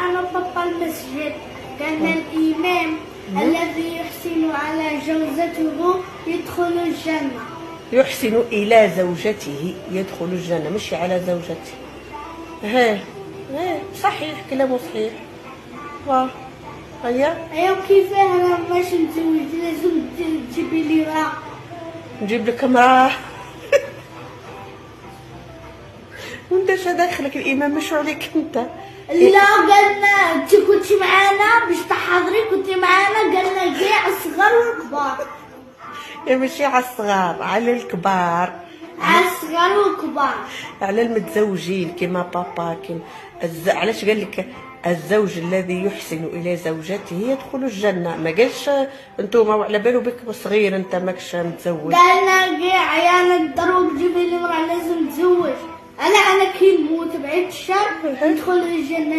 معنا بابا المسجد، كان الإمام الذي يحسن على زوجته يدخل الجنة. يحسن إلى زوجته يدخل الجنة، مش على زوجته. ها صحيح، كلامه صحيح. هيا أيوة، كيف أنا باش نتزوج لازم تجيبي لي امرأة. نجيب لك امرأة. وانت اش داخلك؟ الإمام مشوا عليك انت. لا، قالنا انت كنت معانا باش تحضري، كنت معانا قالنا كاع الصغار والكبار. ماشي على الصغار، على الكبار، على الصغار والكبار، على المتزوجين كيما بابا كيما علاش قال لك الزوج الذي يحسن الى زوجته يدخل الجنه؟ ما قالش انتوما وعلى بالو بك صغير انت ماكش متزوج. قالنا كاع عيالك ضروري تجيبي لي امرأة لازم تزوج. انا كي نموت بعيد الشر ندخل الجنة.